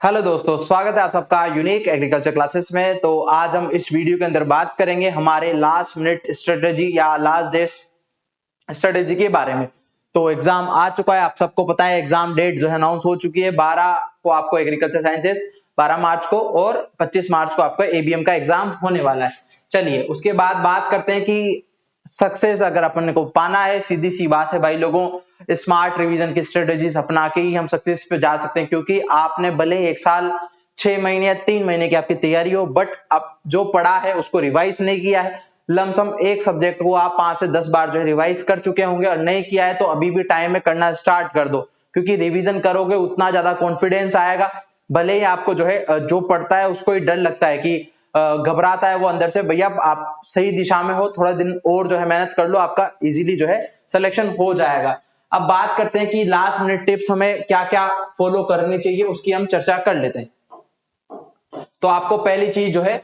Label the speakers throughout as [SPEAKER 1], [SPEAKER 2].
[SPEAKER 1] Hello दोस्तों, स्वागत है आप सबका यूनिक एग्रीकल्चर क्लासेस में। तो आज हम इस वीडियो के अंदर बात करेंगे हमारे लास्ट मिनट स्ट्रेटेजी या लास्ट डे स्ट्रेटेजी के बारे में। तो एग्जाम आ चुका है, आप सबको पता है। एग्जाम डेट जो है अनाउंस हो चुकी है। 12 को आपको एग्रीकल्चर साइंसेस 12 मार्च को और 25 मार्च को आपका एबीएम का एग्जाम होने वाला है। चलिए उसके बाद बात करते हैं कि सक्सेस अगर अपन को पाना है, सीधी सी बात है भाई लोगों, स्मार्ट रिवीजन की स्ट्रेटेजीज अपना के ही हम सक्सेस पे जा सकते हैं। क्योंकि आपने भले एक साल 6 महीने या 3 महीने की आपकी तैयारी हो, बट अब जो पढ़ा है उसको रिवाइज नहीं किया है। लमसम एक सब्जेक्ट को आप 5 से 10 बार जो है रिवाइज कर चुके होंगे और नहीं किया है तो अभी भी टाइम में करना स्टार्ट कर दो। क्योंकि रिवीजन करोगे उतना ज्यादा कॉन्फिडेंस आएगा। भले ही आपको जो है जो पढ़ता है उसको ही डर लगता है कि घबराता है वो अंदर से, भैया आप सही दिशा में हो, थोड़ा दिन और जो है मेहनत कर लो, आपका इजीली जो है सिलेक्शन हो जाएगा। अब बात करते हैं कि लास्ट मिनट टिप्स हमें क्या क्या फॉलो करनी चाहिए, उसकी हम चर्चा कर लेते हैं। तो आपको पहली चीज जो है,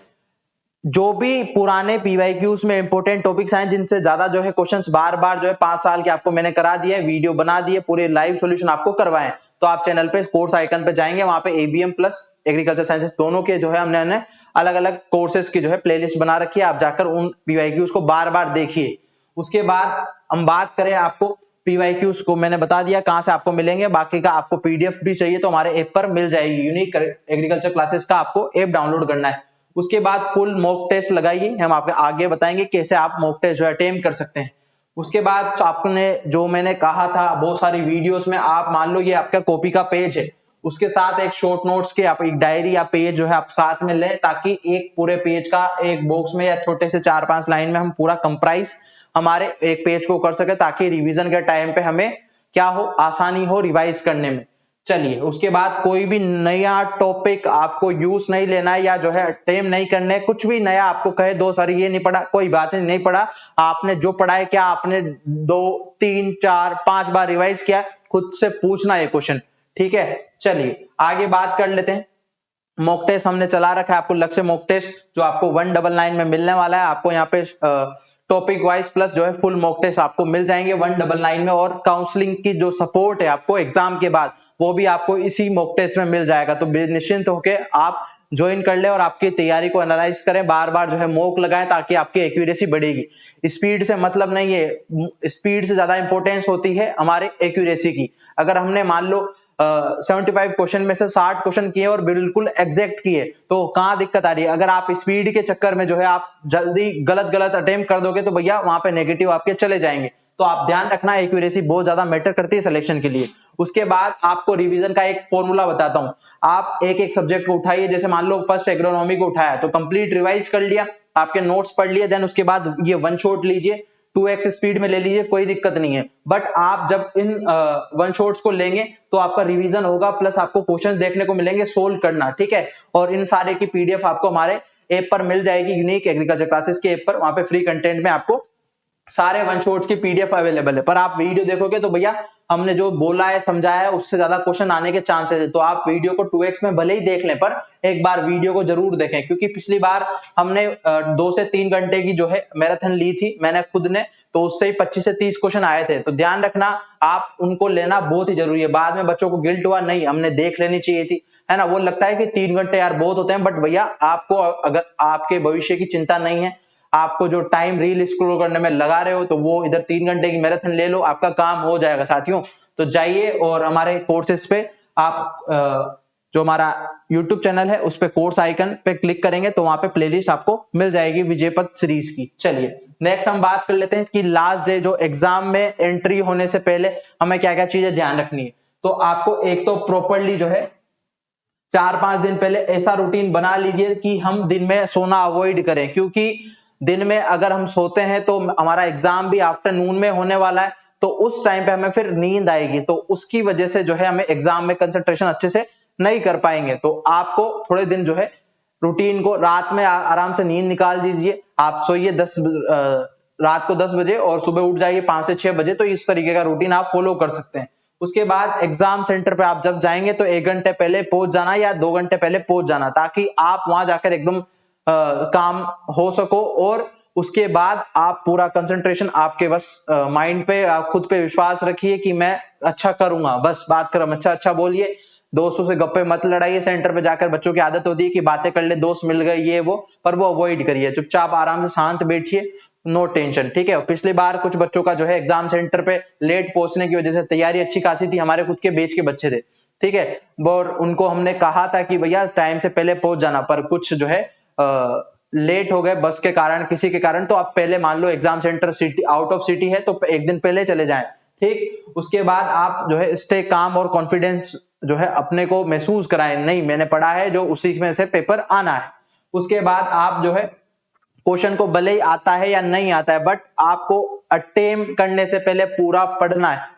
[SPEAKER 1] जो भी पुराने पीवाईक्यूज में इंपॉर्टेंट टॉपिक्स हैं जिनसे ज्यादा जो है क्वेश्चंस बार बार जो है 5 साल के आपको मैंने करा दिए, वीडियो बना दिए, पूरे लाइव सॉल्यूशन आपको करवाए, तो आप चैनल पे कोर्स आइकन पे जाएंगे, वहां पे एबीएम प्लस एग्रीकल्चर साइंसेस दोनों के जो है हमने अलग अलग कोर्सेज की जो है प्लेलिस्ट बना रखी है। आप जाकर उन पीवाईक्यूज को बार बार देखिए। उसके बाद हम बात करें, आपको पीवाईक्यूज को मैंने बता दिया कहां से आपको मिलेंगे। बाकी का आपको पीडीएफ भी चाहिए तो हमारे ऐप पर मिल जाएगी। यूनिक एग्रीकल्चर क्लासेस का आपको ऐप डाउनलोड करना है। उसके बाद फुल मॉक टेस्ट लगाइए, हम आपको आगे बताएंगे कैसे आप मॉक टेस्ट जो है अटेम्प्ट कर सकते हैं। उसके बाद तो आपने जो मैंने कहा था बहुत सारी वीडियोस में, आप मान लो ये आपका कॉपी का पेज है, उसके साथ एक शॉर्ट नोट्स के आप एक डायरी या पेज जो है आप साथ में लें, ताकि एक पूरे पेज का एक बॉक्स में या छोटे से 4-5 लाइन में हम पूरा कंप्राइज हमारे एक पेज को कर सके, ताकि रिवीजन के टाइम पे हमें क्या हो, आसानी हो रिवाइज करने में। चलिए उसके बाद कोई भी नया टॉपिक आपको यूज नहीं लेना है या जो है अटेम्प्ट नहीं करने। कुछ भी नया आपको कहे दो सर ये नहीं पढ़ा, कोई बात नहीं, नहीं पढ़ा, आपने जो पढ़ा है क्या आपने 2 3 4 5 बार रिवाइज किया, खुद से पूछना ये क्वेश्चन, ठीक है। चलिए आगे बात कर लेते हैं। मॉक टेस्ट हमने चला रखा है, आपको लक्ष्य मॉक टेस्ट जो आपको 199 में मिलने वाला है। आपको यहाँ पे टॉपिक वाइज प्लस जो है फुल मॉक टेस्ट आपको मिल जाएंगे 199 में, और काउंसलिंग की जो सपोर्ट है आपको एग्जाम के बाद वो भी आपको इसी मॉक टेस्ट में मिल जाएगा। तो निश्चिंत होके आप ज्वाइन कर ले और आपकी तैयारी को एनालाइज करें, बार बार जो है मॉक लगाएं, ताकि आपकी एक्यूरेसी बढ़ेगी। स्पीड से मतलब नहीं है, स्पीड से ज्यादा इंपॉर्टेंस होती है हमारे एक्यूरेसी की। अगर हमने मान लो 75 क्वेश्चन में से 60 क्वेश्चन किए और बिल्कुल एग्जैक्ट किए, तो कहां दिक्कत आ रही है। अगर आप स्पीड के चक्कर में जो है आप जल्दी गलत अटेम्प्ट कर दोगे तो भैया वहां पे नेगेटिव आपके चले जाएंगे। तो आप ध्यान रखना, एक्यूरेसी बहुत ज्यादा मैटर करती है सिलेक्शन के लिए। उसके बाद आपको रिवीजन का एक फॉर्मूला बताता हूं। आप एक एक सब्जेक्ट को उठाइए, जैसे मान लो फर्स्ट एग्रोनॉमी को उठाया तो कंप्लीट रिवाइज कर लिया, आपके नोट्स पढ़ लिए, देन उसके बाद ये वन शॉट लीजिए, 2x स्पीड में ले लीजिए, कोई दिक्कत नहीं है। बट आप जब इन वन शॉट्स को लेंगे तो आपका रिवीजन होगा, प्लस आपको क्वेश्चन देखने को मिलेंगे सोल्व करना, ठीक है। और इन सारे की पीडीएफ आपको हमारे ऐप पर मिल जाएगी, यूनिक एग्रीकल्चर क्लासेस के ऐप पर। वहां पे फ्री कंटेंट में आपको सारे वन शॉट्स की पीडीएफ अवेलेबल है। पर आप वीडियो देखोगे तो भैया हमने जो बोला है समझाया है उससे ज्यादा क्वेश्चन आने के चांसेस है। तो आप वीडियो को 2x में भले ही देख लें, पर एक बार वीडियो को जरूर देखें। क्योंकि पिछली बार हमने 2 से 3 घंटे की जो है मैराथन ली थी मैंने खुद ने, तो उससे ही 25 से 30 क्वेश्चन आए थे। तो ध्यान रखना, आप उनको लेना बहुत ही जरूरी है। बाद में बच्चों को गिल्ट हुआ, नहीं हमने देख लेनी चाहिए थी, है ना। वो लगता है कि 3 घंटे यार बहुत होते हैं, बट भैया आपको अगर आपके भविष्य की चिंता नहीं है, आपको जो टाइम रील स्क्रॉल करने में लगा रहे हो, तो वो इधर 3 घंटे की मैराथन ले लो, आपका काम हो जाएगा साथियों। तो जाइए और हमारे कोर्सेज पे आप जो हमारा YouTube चैनल है उस पे कोर्स आइकन पे क्लिक करेंगे तो वहां पे प्लेलिस्ट आपको मिल जाएगी विजयपथ सीरीज की। चलिए नेक्स्ट हम बात कर लेते हैं कि लास्ट डे जो एग्जाम में एंट्री होने से पहले हमें क्या क्या चीजें ध्यान रखनी है। तो आपको एक तो प्रॉपरली जो है 4-5 दिन पहले ऐसा रूटीन बना लीजिए कि हम दिन में सोना अवॉइड करें। क्योंकि दिन में अगर हम सोते हैं तो हमारा एग्जाम भी आफ्टरनून में होने वाला है, तो उस टाइम पे हमें फिर नींद आएगी, तो उसकी वजह से जो है हमें एग्जाम में कंसंट्रेशन अच्छे से नहीं कर पाएंगे। तो आपको थोड़े दिन जो है रूटीन को रात में आराम से नींद निकाल दीजिए। आप सोइए रात को 10 बजे और सुबह उठ जाइए 5 से 6 बजे। तो इस तरीके का रूटीन आप फॉलो कर सकते हैं। उसके बाद एग्जाम सेंटर पे आप जब जाएंगे तो 1 घंटे पहले पहुंच जाना या 2 घंटे पहले पहुंच जाना, ताकि आप वहां जाकर एकदम काम हो सको। और उसके बाद आप पूरा कंसंट्रेशन आपके बस माइंड पे, आप खुद पे विश्वास रखिए कि मैं अच्छा करूंगा, बस बात कर अच्छा अच्छा बोलिए, दोस्तों से गप्पे मत लड़ाइए, सेंटर पे जाकर बच्चों की आदत होती है कि बातें कर ले, दोस्त मिल गए ये वो, पर वो अवॉइड करिए, चुपचाप आराम से शांत बैठिए, नो टेंशन, ठीक है। पिछली बार कुछ बच्चों का जो है एग्जाम सेंटर पे लेट पहुंचने की वजह से, तैयारी अच्छी खासी थी, हमारे खुद के बैच के बच्चे थे, ठीक है, और उनको हमने कहा था कि भैया टाइम से पहले पहुंच जाना, पर कुछ जो है लेट हो गए बस के कारण, किसी के कारण, तो आप पहले मान लो exam centre city out of city है तो एक दिन पहले चले जाएं, ठीक। उसके बाद आप जो है स्टे काम और कॉन्फिडेंस जो है अपने को महसूस कराएं, नहीं मैंने पढ़ा है जो उसी में से पेपर आना है। उसके बाद आप जो है क्वेश्चन को भले ही आता है या नहीं आता है, बट आपको अटेम्प्ट करने से पहले पूरा पढ़ना है।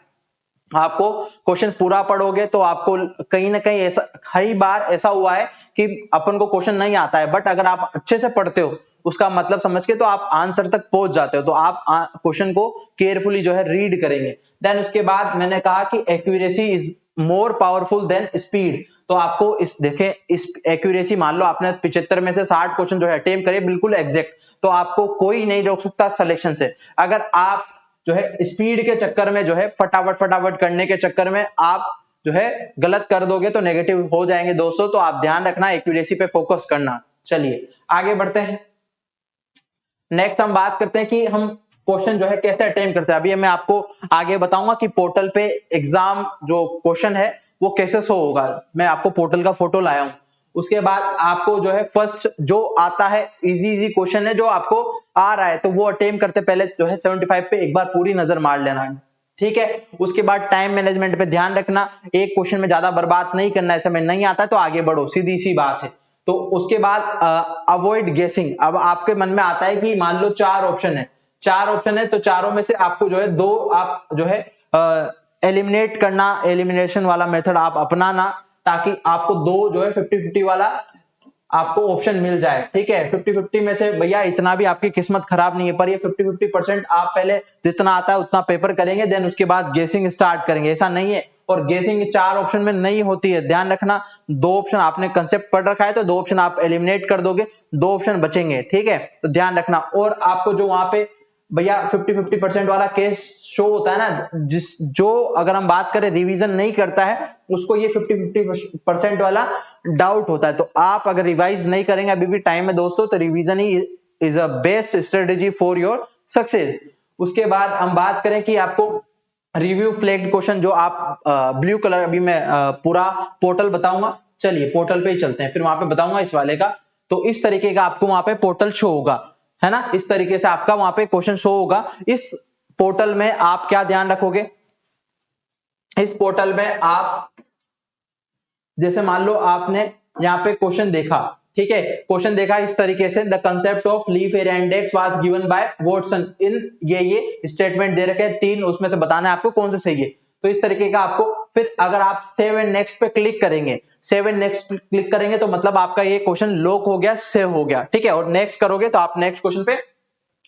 [SPEAKER 1] आपको क्वेश्चन पूरा पढ़ोगे तो आपको कहीं ना कहीं ऐसा, कई बार ऐसा हुआ है कि अपन को क्वेश्चन नहीं आता है, बट अगर आप अच्छे से पढ़ते हो उसका मतलब समझ के तो आप आंसर तक पहुंच जाते हो, तो आप क्वेश्चन को केयरफुली जो है रीड करेंगे। देन उसके बाद मैंने कहा कि accuracy is more powerful than speed, तो आपको इस देखें, इस एक्यूरेसी मान लो आपने 75 में से 60 क्वेश्चन जो है अटेम्प्ट करे बिल्कुल एग्जैक्ट, तो आपको कोई नहीं रोक सकता सिलेक्शन से। अगर आप जो है स्पीड के चक्कर में जो है फटाफट फटाफट करने के चक्कर में आप जो है गलत कर दोगे तो नेगेटिव हो जाएंगे दोस्तों, तो आप ध्यान रखना, एक्यूरेसी पे फोकस करना। चलिए आगे बढ़ते हैं। नेक्स्ट हम बात करते हैं कि हम क्वेश्चन जो है कैसे अटेम्प्ट करते हैं। अभी मैं आपको आगे बताऊंगा कि पोर्टल पे एग्जाम जो क्वेश्चन है वो कैसे शो होगा। मैं आपको पोर्टल का फोटो लाया हूं। उसके बाद आपको जो है फर्स्ट जो आता है इजी क्वेश्चन है जो आपको आ रहा है, तो वो अटेम्प्ट करते पहले जो है 75 पे एक बार पूरी नजर मार लेना है, ठीक है। उसके बाद टाइम मैनेजमेंट पे ध्यान रखना, एक क्वेश्चन में ज्यादा बर्बाद नहीं करना है, समय नहीं आता है तो आगे बढ़ो, सीधी सी बात है। तो उसके बाद अवॉइड गेसिंग। अब आपके मन में आता है कि मान लो 4 ऑप्शन है, 4 ऑप्शन है तो चारों में से आपको जो है 2 आप जो है एलिमिनेट करना, एलिमिनेशन वाला मेथड आप अपनाना, ताकि आपको 2 जो है 50-50 वाला आपको ऑप्शन मिल जाए, ठीक है। 50-50 में से भैया इतना भी आपकी किस्मत खराब नहीं है, पर ये 50-50% आप पहले जितना आता है उतना पेपर करेंगे, देन उसके बाद गेसिंग स्टार्ट करेंगे, ऐसा नहीं है। और गेसिंग 4 ऑप्शन में नहीं होती है, ध्यान रखना। 2 ऑप्शन आपने कंसेप्ट पढ़ रखा है तो 2 ऑप्शन आप एलिमिनेट कर दोगे, 2 ऑप्शन बचेंगे, ठीक है, तो ध्यान रखना। और आपको जो वहां पे भैया 50-50% वाला केस शो होता है ना, जो अगर हम बात करें रिवीजन नहीं करता है उसको ये 50-50% वाला डाउट होता है, तो आप अगर रिवाइज नहीं करेंगे अभी भी टाइम है दोस्तों, तो revision he is a best strategy for your success. उसके बाद हम बात करें कि आपको रिव्यू फ्लैग्ड क्वेश्चन जो आप ब्लू कलर, अभी मैं पूरा पोर्टल बताऊंगा, चलिए पोर्टल पे ही चलते हैं, फिर वहां पे बताऊंगा इस वाले का। तो इस तरीके का आपको वहां पे पोर्टल शो होगा, है ना, इस तरीके से आपका वहां पे क्वेश्चन शो होगा। इस पोर्टल में आप क्या ध्यान रखोगे, इस पोर्टल में आप जैसे मान लो आपने यहाँ पे क्वेश्चन देखा, ठीक है, क्वेश्चन देखा इस तरीके से, the concept of leaf area index was given by Watson in, ये स्टेटमेंट दे रखे हैं 3, उसमें से बताना है आपको कौन से सही है। तो इस तरीके का आपको, फिर अगर आप सेव एंड नेक्स्ट पे क्लिक करेंगे, सेव एंड नेक्स्ट क्लिक करेंगे तो मतलब आपका ये क्वेश्चन लॉक हो गया, सेव हो गया, ठीक है, और नेक्स्ट करोगे तो आप नेक्स्ट क्वेश्चन पे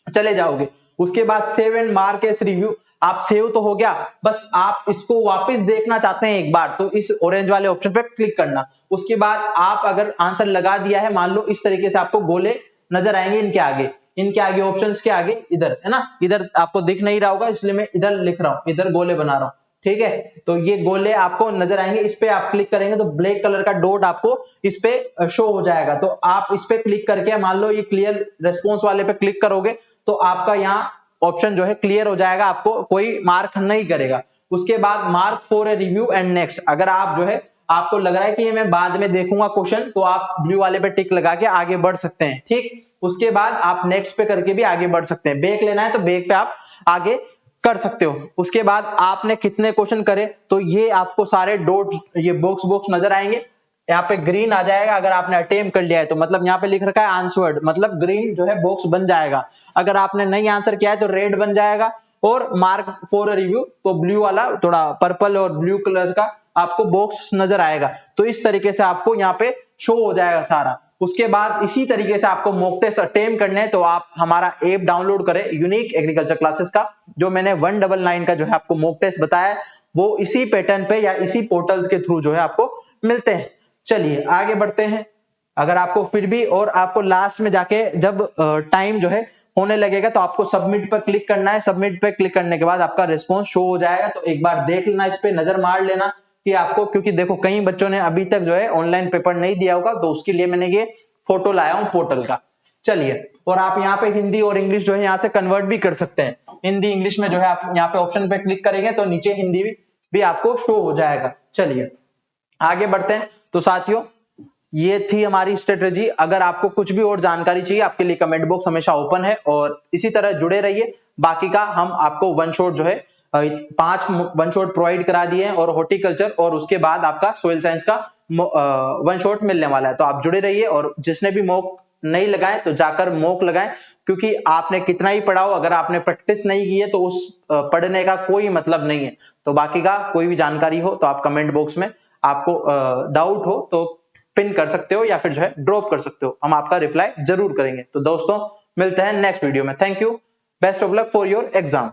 [SPEAKER 1] चले जाओगे। उसके बाद save and mark as review, आप सेव तो हो गया, बस आप इसको वापस देखना चाहते हैं एक बार, तो इस ऑरेंज वाले ऑप्शन पे क्लिक करना। उसके बाद आप अगर आंसर लगा दिया है, मान लो इस तरीके से आपको गोले नजर आएंगे इनके आगे ऑप्शंस के आगे, इधर है ना, इधर आपको दिख नहीं रहा होगा इसलिए मैं इधर लिख रहा हूं, इधर गोले बना रहा हूं, ठीक है। तो ये गोले आपको नजर आएंगे, इस पे आप क्लिक करेंगे तो ब्लैक कलर का डॉट आपको इस पे शो हो जाएगा, तो आप इस पे क्लिक करके मान लो ये क्लियर रेस्पॉन्स वाले पे क्लिक करोगे तो आपका यहाँ ऑप्शन जो है क्लियर हो जाएगा, आपको कोई मार्क नहीं करेगा। उसके बाद mark for a review and next, अगर आप जो है आपको लग रहा है कि ये मैं बाद में देखूंगा क्वेश्चन, तो आप ब्लू वाले पे टिक लगा के आगे बढ़ सकते हैं, ठीक। उसके बाद आप नेक्स्ट पे करके भी आगे बढ़ सकते हैं, बैक लेना है तो बैक पे आप आगे कर सकते हो। उसके बाद आपने कितने क्वेश्चन करे तो ये आपको सारे डॉट, ये बॉक्स नजर आएंगे, यहाँ पे ग्रीन आ जाएगा अगर आपने अटेम्प्ट कर लिया है, तो मतलब यहाँ पे लिख रखा है आंसर्ड, मतलब ग्रीन जो है बॉक्स बन जाएगा। अगर आपने नहीं आंसर किया है तो रेड बन जाएगा, और मार्क फॉर रिव्यू तो ब्लू वाला, थोड़ा पर्पल और ब्लू कलर का आपको बॉक्स नजर आएगा। तो इस तरीके से आपको यहाँ पे शो हो जाएगा सारा। उसके बाद इसी तरीके से आपको मॉक टेस्ट अटेम्प्ट करने हैं, तो आप हमारा ऐप डाउनलोड करें यूनिक एग्रीकल्चर क्लासेस का, जो मैंने 199 का जो है आपको मॉक टेस्ट बताया है, वो इसी पैटर्न पे या इसी पोर्टल के थ्रू जो है आपको मिलते हैं। चलिए आगे बढ़ते हैं। अगर आपको फिर भी, और आपको लास्ट में जाके जब टाइम जो है होने लगेगा तो आपको सबमिट पर क्लिक करना है, सबमिट पे क्लिक करने के बाद आपका रिस्पॉन्स शो हो जाएगा, तो एक बार देख लेना, इस पे नजर मार लेना, कि आपको, क्योंकि देखो कई बच्चों ने अभी तक जो है ऑनलाइन पेपर नहीं दिया होगा, तो उसके लिए मैंने ये फोटो लाया हूं पोर्टल का। चलिए, और आप यहाँ पे हिंदी और इंग्लिश जो है यहाँ से कन्वर्ट भी कर सकते हैं। हिंदी इंग्लिश में जो है आप यहाँ पे ऑप्शन पे क्लिक करेंगे तो नीचे हिंदी भी आपको शो हो जाएगा। चलिए आगे बढ़ते हैं। तो साथियों, ये थी हमारी स्ट्रेटेजी। अगर आपको कुछ भी और जानकारी चाहिए, आपके लिए कमेंट बॉक्स हमेशा ओपन है, और इसी तरह जुड़े रहिए। बाकी का हम आपको वन शॉट जो है 5 वन शॉट प्रोवाइड करा दिए हैं, और हॉर्टिकल्चर और उसके बाद आपका सोइल साइंस का वन शॉट मिलने वाला है। तो आप जुड़े रहिए, और जिसने भी मॉक नहीं लगाए तो जाकर मॉक लगाएं, क्योंकि आपने कितना ही पढ़ा हो, अगर आपने प्रैक्टिस नहीं की है तो उस पढ़ने का कोई मतलब नहीं है। तो बाकी का कोई भी जानकारी हो तो आप कमेंट बॉक्स में, आपको डाउट हो तो पिन कर सकते हो, या फिर जो है ड्रॉप कर सकते हो, हम आपका रिप्लाई जरूर करेंगे। तो दोस्तों, मिलते हैं नेक्स्ट वीडियो में। Thank you, best of luck for your exam.